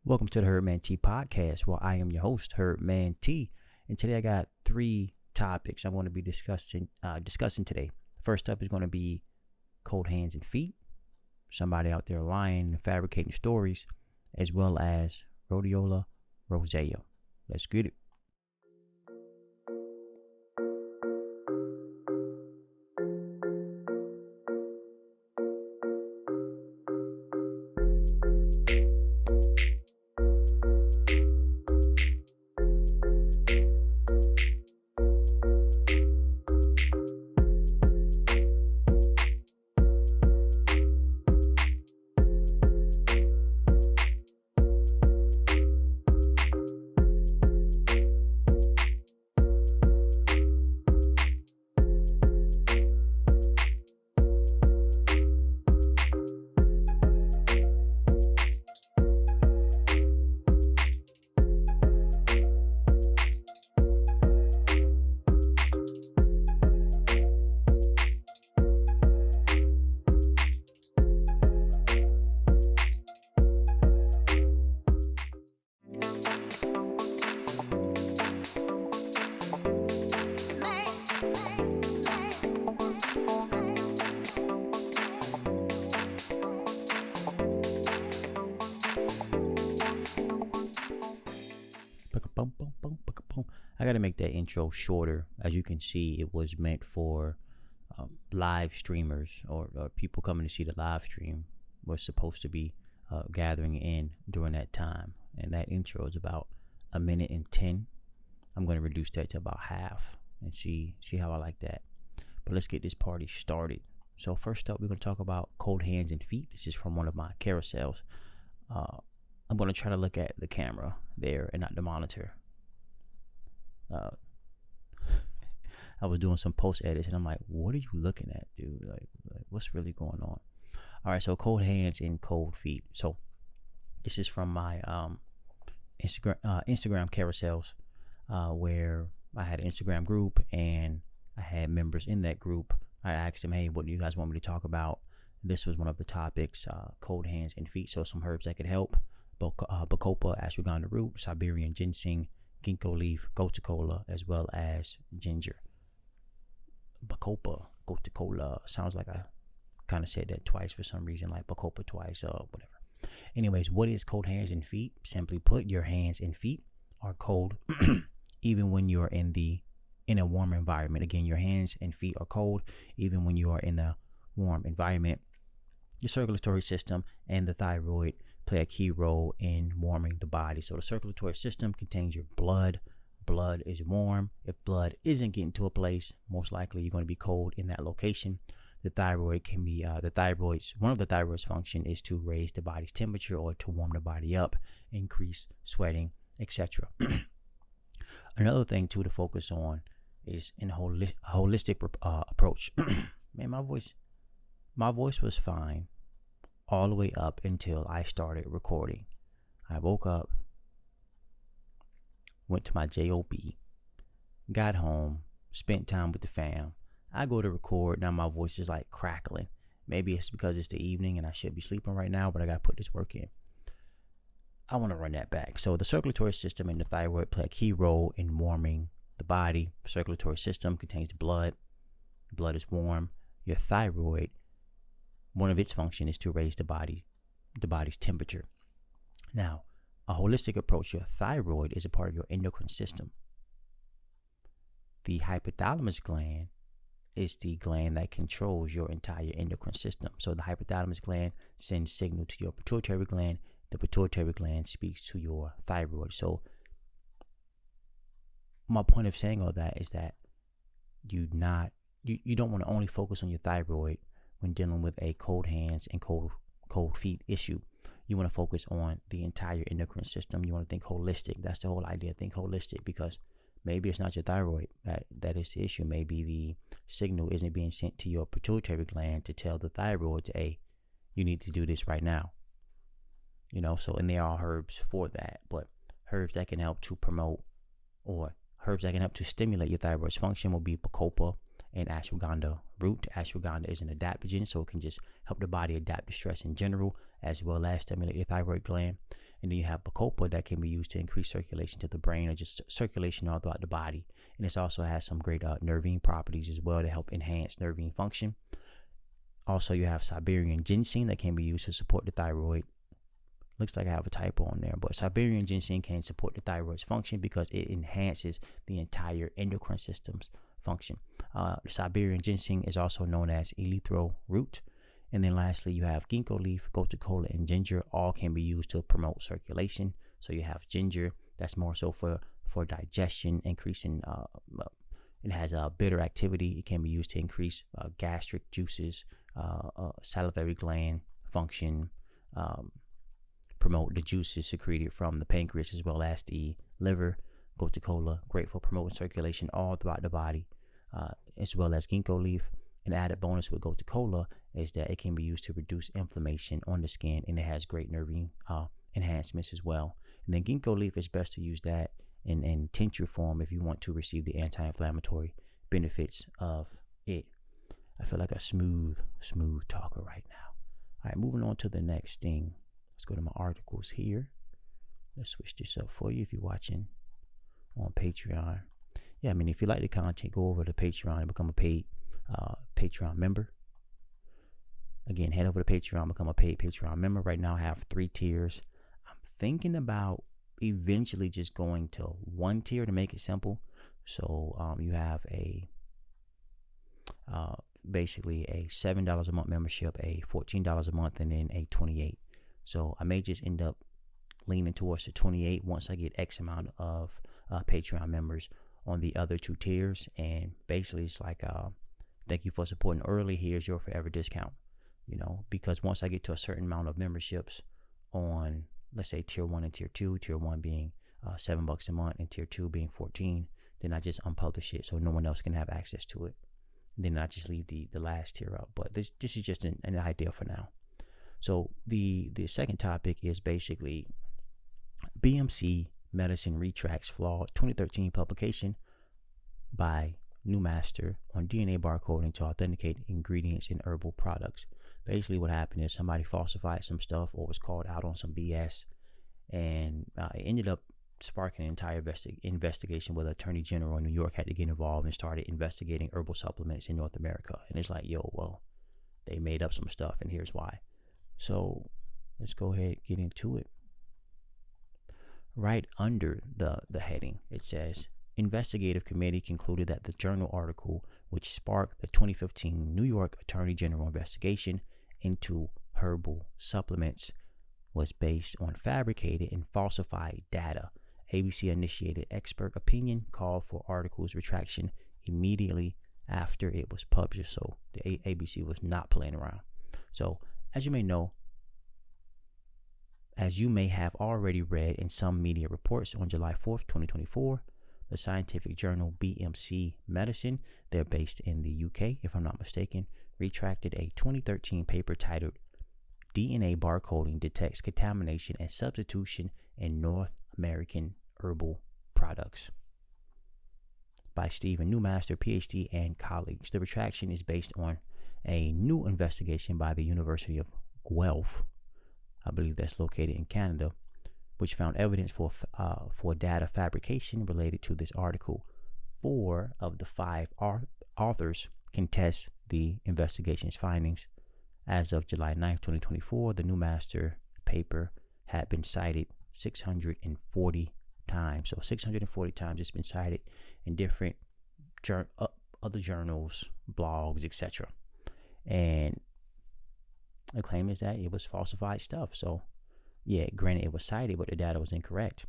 Welcome to the Herdman T podcast, where I am your host, Herdman T. And today I got three topics I'm going to be discussing today. The first up is going to be cold hands and feet, somebody out there lying and fabricating stories, as well as Rhodiola rosea. Let's get it. I got to make that intro shorter. As you can see, it was meant for live streamers or people coming to see the live stream was supposed to be gathering in during that time. And that intro is about 1:10. I'm going to reduce that to about half and see how I like that. But let's get this party started. So first up, we're going to talk about cold hands and feet. This is from one of my carousels. I'm going to try to look at the camera there and not the monitor. I was doing some post edits and I'm like, what are you looking at, dude? Like what's really going on? All right, so cold hands and cold feet. So this is from my Instagram carousels, where I had an Instagram group and I had members in that group. I asked them, hey, what do you guys want me to talk about? This was one of the topics, cold hands and feet. So some herbs that could help: bacopa, ashwagandha root, Siberian ginseng, ginkgo leaf, gotu kola, as well as ginger. Bacopa, gotu kola, sounds like I kind of said that twice for some reason, like bacopa twice, whatever. Anyways, what is cold hands and feet? Simply put, your hands and feet are cold even when you're in a warm environment. Again, your hands and feet are cold even when you are in a warm environment. Your circulatory system and the thyroid play a key role in warming the body. So the circulatory system contains your blood. Blood is warm. If blood isn't getting to a place, most likely you're going to be cold in that location. The thyroid can be one of the thyroid's function is to raise the body's temperature or to warm the body up, increase sweating, etc. Another thing too to focus on is in a holistic approach. Man, my voice was fine all the way up until I started recording. I woke up, went to my job, got home, spent time with the fam. I go to record, now my voice is like crackling. Maybe it's because it's the evening and I should be sleeping right now, but I gotta put this work in. I want to run that back. So the circulatory system and the thyroid play a key role in warming the body. The circulatory system contains blood. Blood is warm. Your thyroid, one of its function is to raise the body's temperature. Now, a holistic approach, your thyroid is a part of your endocrine system. The hypothalamus gland is the gland that controls your entire endocrine system. So the hypothalamus gland sends signal to your pituitary gland. The pituitary gland speaks to your thyroid. So my point of saying all that is that you don't want to only focus on your thyroid when dealing with a cold hands and cold feet issue. You want to focus on the entire endocrine system. You want to think holistic. That's the whole idea. Think holistic, because maybe it's not your thyroid that is the issue. Maybe the signal isn't being sent to your pituitary gland to tell the thyroid, hey, you need to do this right now. So, and there are herbs for that, but herbs that can help to promote or herbs that can help to stimulate your thyroid's function will be bacopa and ashwagandha root. Ashwagandha is an adaptogen, so it can just help the body adapt to stress in general, as well as stimulate the thyroid gland. And then you have bacopa that can be used to increase circulation to the brain or just circulation all throughout the body. And this also has some great nervine properties as well to help enhance nervine function. Also, you have Siberian ginseng that can be used to support the thyroid. Looks like I have a typo on there, but Siberian ginseng can support the thyroid's function because it enhances the entire endocrine system's function. Siberian ginseng is also known as erythro root. And then lastly, you have ginkgo leaf, gotu kola, and ginger. All can be used to promote circulation. So you have ginger, that's more so for digestion, increasing, it has a bitter activity. It can be used to increase gastric juices, salivary gland function, promote the juices secreted from the pancreas as well as the liver. Gotu kola, great for promoting circulation all throughout the body, as well as ginkgo leaf. An added bonus with gotu kola is that it can be used to reduce inflammation on the skin, and it has great nervine enhancements as well. And then ginkgo leaf is best to use that in tincture form if you want to receive the anti-inflammatory benefits of it. I feel like a smooth talker right now. All right, moving on to the next thing. Let's go to my articles here. Let's switch this up for you if you're watching on Patreon. Yeah, I mean, if you like the content, go over to Patreon and become a paid Patreon member. Again, head over to Patreon, become a paid Patreon member. Right now I have 3 tiers. I'm thinking about eventually just going to 1 tier to make it simple. So you have basically a $7 a month membership, a $14 a month, and then a $28. So I may just end up leaning towards the 28 once I get X amount of Patreon members on the other 2 tiers. And basically it's like, thank you for supporting early. Here's your forever discount, because once I get to a certain amount of memberships on, let's say tier 1 and tier 2, tier 1 being $7 a month and tier 2 being 14, then I just unpublish it so no one else can have access to it. And then I just leave the last tier up. But this is just an idea for now. So the second topic is basically BMC Medicine Retracts Flawed 2013 publication by Newmaster on DNA barcoding to authenticate ingredients in herbal products. Basically what happened is somebody falsified some stuff or was called out on some BS, and it ended up sparking an entire investigation where the Attorney General in New York had to get involved and started investigating herbal supplements in North America. And it's like, yo, well, they made up some stuff and here's why. So let's go ahead and get into it. Right under the heading, it says, investigative committee concluded that the journal article, which sparked the 2015 New York Attorney General investigation into herbal supplements, was based on fabricated and falsified data. ABC initiated expert opinion, called for article's retraction immediately after it was published. So the ABC was not playing around. So as you may know, as you may have already read in some media reports, on July 4th, 2024, the scientific journal BMC Medicine, they're based in the UK, if I'm not mistaken, retracted a 2013 paper titled DNA Barcoding Detects Contamination and Substitution in North American Herbal Products by Stephen Newmaster, PhD, and colleagues. The retraction is based on a new investigation by the University of Guelph, I believe that's located in Canada, which found evidence for data fabrication related to this article. 4 of the 5 authors contest the investigation's findings. As of July 9th, 2024, the Newmaster paper had been cited 640 times. So 640 times it's been cited in different other journals, blogs, etc. And the claim is that it was falsified stuff. So yeah, granted it was cited, but the data was incorrect.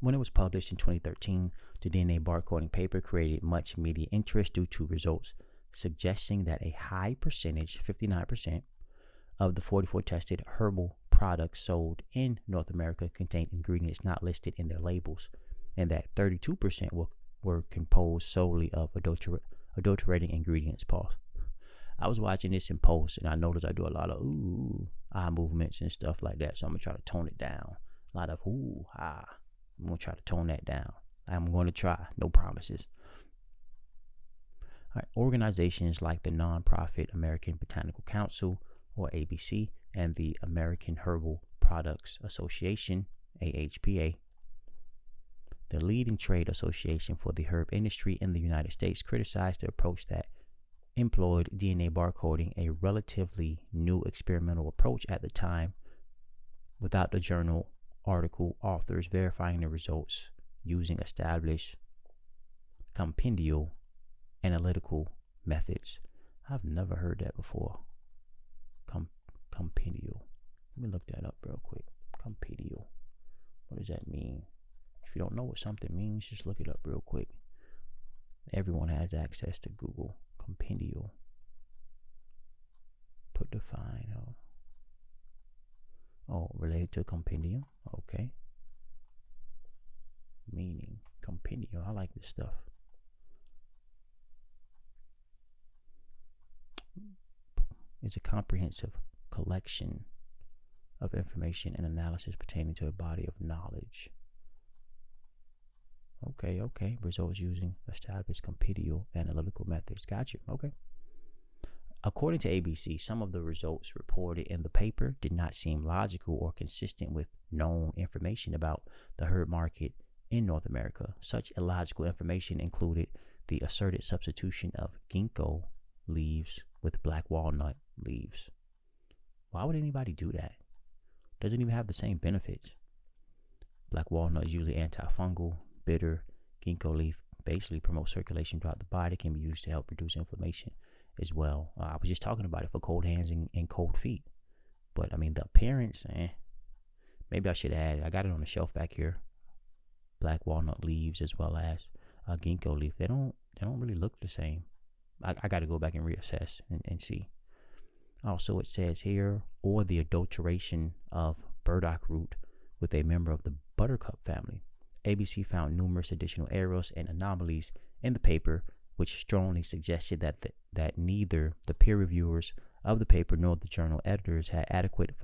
When it was published in 2013, the DNA barcoding paper created much media interest due to results suggesting that a high percentage, 59%, of the 44 tested herbal products sold in North America contained ingredients not listed in their labels, and that 32% were composed solely of adulterating ingredients. Pause. I was watching this in post, and I noticed I do a lot of eye movements and stuff like that, so I'm going to try to tone it down. A lot of I'm going to try to tone that down. I'm going to try. No promises. All right. Organizations like the nonprofit American Botanical Council, or ABC, and the American Herbal Products Association, AHPA, the leading trade association for the herb industry in the United States, criticized the approach that employed DNA barcoding, a relatively new experimental approach at the time, without the journal article authors verifying the results using established compendial analytical methods. I've never heard that before. Compendial. Let me look that up real quick. Compendial. What does that mean? If you don't know what something means, just look it up real quick. Everyone has access to Google. Compendial. Put define. Oh, related to compendium. Okay. Meaning compendium. I like this stuff. It's a comprehensive collection of information and analysis pertaining to a body of knowledge. Okay. Results using established compendial analytical methods. Gotcha. Okay. According to ABC, some of the results reported in the paper did not seem logical or consistent with known information about the herb market in North America. Such illogical information included the asserted substitution of ginkgo leaves with black walnut leaves. Why would anybody do that? Doesn't even have the same benefits. Black walnut is usually antifungal, bitter. Ginkgo leaf basically promotes circulation throughout the body, can be used to help reduce inflammation as well. I was just talking about it for cold hands and cold feet. But I mean, the appearance, maybe I should add it. I got it on the shelf back here. Black walnut leaves as well as ginkgo leaf. They don't really look the same. I got to go back and reassess and see. Also, it says here, or the adulteration of burdock root with a member of the buttercup family. ABC found numerous additional errors and anomalies in the paper, which strongly suggested that neither the peer reviewers of the paper nor the journal editors had adequate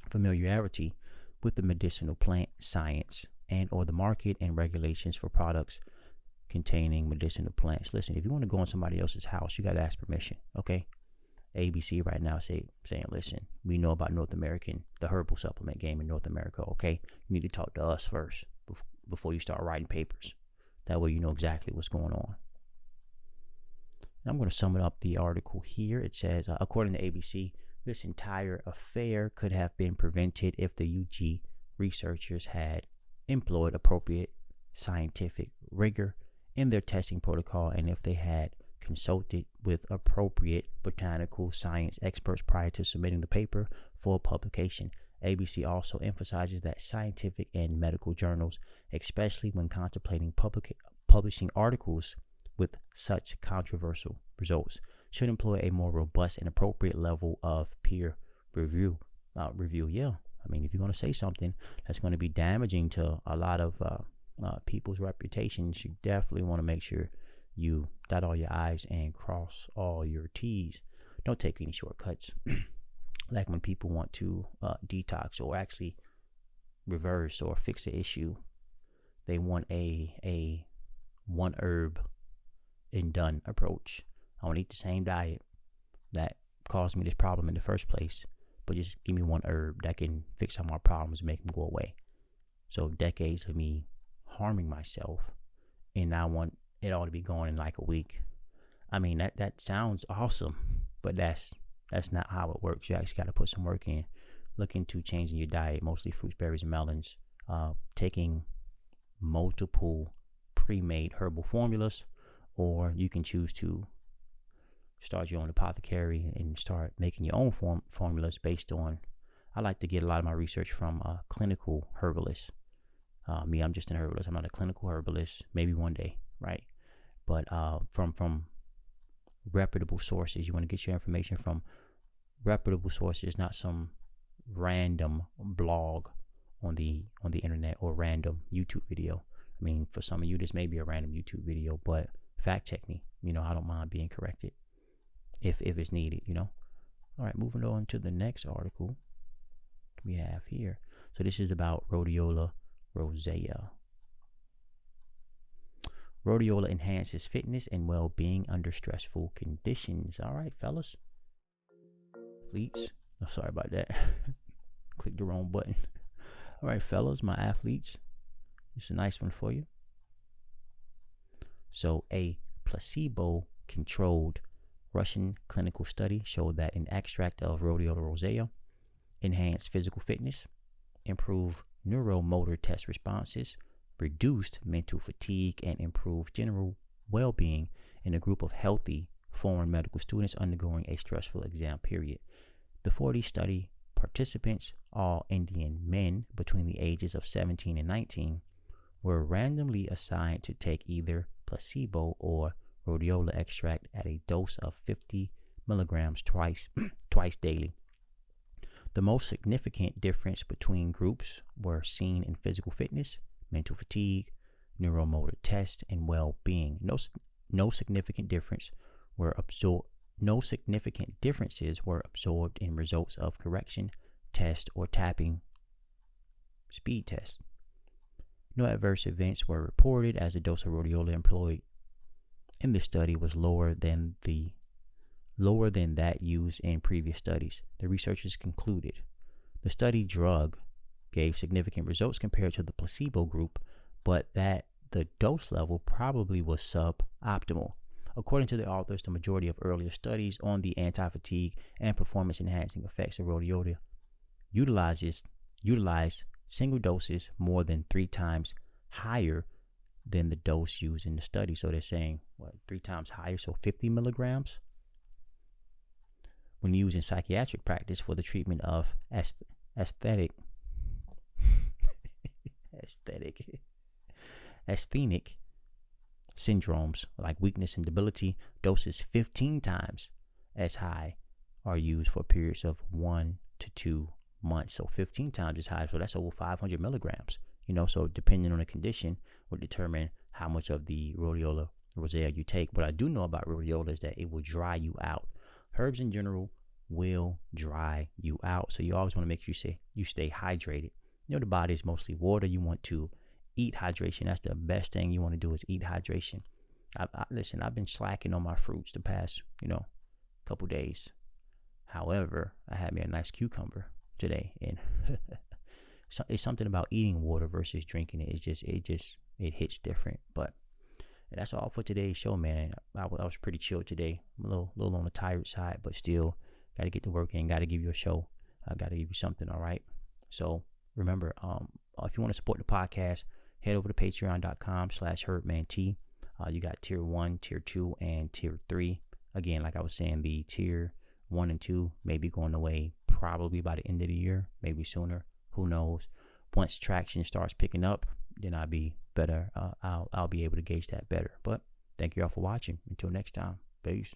familiarity with the medicinal plant science and or the market and regulations for products containing medicinal plants. Listen, if you want to go in somebody else's house, you got to ask permission, okay? ABC right now saying, listen, we know about the herbal supplement game in North America, okay? You need to talk to us first before you start writing papers. That way you know exactly what's going on. Now I'm going to sum it up the article here. It says, according to ABC, this entire affair could have been prevented if the UG researchers had employed appropriate scientific rigor in their testing protocol and if they had consulted with appropriate botanical science experts prior to submitting the paper for publication. ABC also emphasizes that scientific and medical journals, especially when contemplating publishing articles with such controversial results, should employ a more robust and appropriate level of peer review. Yeah, I mean, if you're going to say something that's going to be damaging to a lot of people's reputations, you definitely want to make sure you dot all your I's and cross all your T's. Don't take any shortcuts. Like when people want to detox or actually reverse or fix the issue, they want a one herb and done approach. I want to eat the same diet that caused me this problem in the first place, but just give me one herb that can fix all my problems and make them go away. So decades of me harming myself, and I want it all to be gone in like a week. I mean, that sounds awesome, but that's not how it works. You actually got to put some work in. Look into changing your diet, mostly fruits, berries, and melons. Taking multiple pre-made herbal formulas, or you can choose to start your own apothecary and start making your own formulas based on. I like to get a lot of my research from clinical herbalists. I'm just an herbalist. I'm not a clinical herbalist. Maybe one day, right? But from reputable sources. You want to get your information from reputable sources, not some random blog on the internet or random YouTube video. I mean, for some of you, this may be a random YouTube video, but fact check me. I don't mind being corrected if it's needed. All right, moving on to the next article we have here. So this is about Rhodiola rosea. Rhodiola enhances fitness and well-being under stressful conditions. All right, fellas. Fleets. Oh, sorry about that. Click the wrong button. All right, fellas, my athletes. It's a nice one for you. So a placebo-controlled Russian clinical study showed that an extract of Rhodiola rosea enhanced physical fitness, improved neuromotor test responses, reduced mental fatigue, and improved general well-being in a group of healthy foreign medical students undergoing a stressful exam period. The 40 study participants, all Indian men between the ages of 17 and 19, were randomly assigned to take either placebo or rhodiola extract at a dose of 50 milligrams twice daily. The most significant difference between groups were seen in physical fitness, mental fatigue, neuromotor test, and well-being. No significant differences were absorbed in results of correction test or tapping speed test. No adverse events were reported as the dose of rhodiola employed in this study was lower than that used in previous studies. The researchers concluded the study drug gave significant results compared to the placebo group, but that the dose level probably was suboptimal. According to the authors, the majority of earlier studies on the anti-fatigue and performance-enhancing effects of rhodiola utilized single doses more than 3 times higher than the dose used in the study. So they're saying, 3 times higher, so 50 milligrams? When used in psychiatric practice for the treatment of asthenic syndromes like weakness and debility, doses 15 times as high are used for periods of 1 to 2 months. So 15 times as high, so that's over 500 milligrams. So depending on the condition will determine how much of the Rhodiola rosea you take. What I do know about Rhodiola is that it will dry you out. Herbs in general will dry you out, so you always want to make sure you stay hydrated. The body is mostly water. You want to eat hydration. That's the best thing you want to do, is eat hydration. Listen, I've been slacking on my fruits the past couple days. However, I had me a nice cucumber today, and it's something about eating water versus drinking it. It hits different. But that's all for today's show, man. I was pretty chill today. I'm a little on the tired side, but still got to get to work and got to give you a show. I got to give you something. All right. So remember, if you want to support the podcast, head over to patreon.com/HerbManT. You got tier 1, tier 2, and tier 3. Again, like I was saying, the tier 1 and 2 may be going away probably by the end of the year, maybe sooner. Who knows? Once traction starts picking up, then I'll be better. I'll be able to gauge that better. But thank you all for watching. Until next time, peace.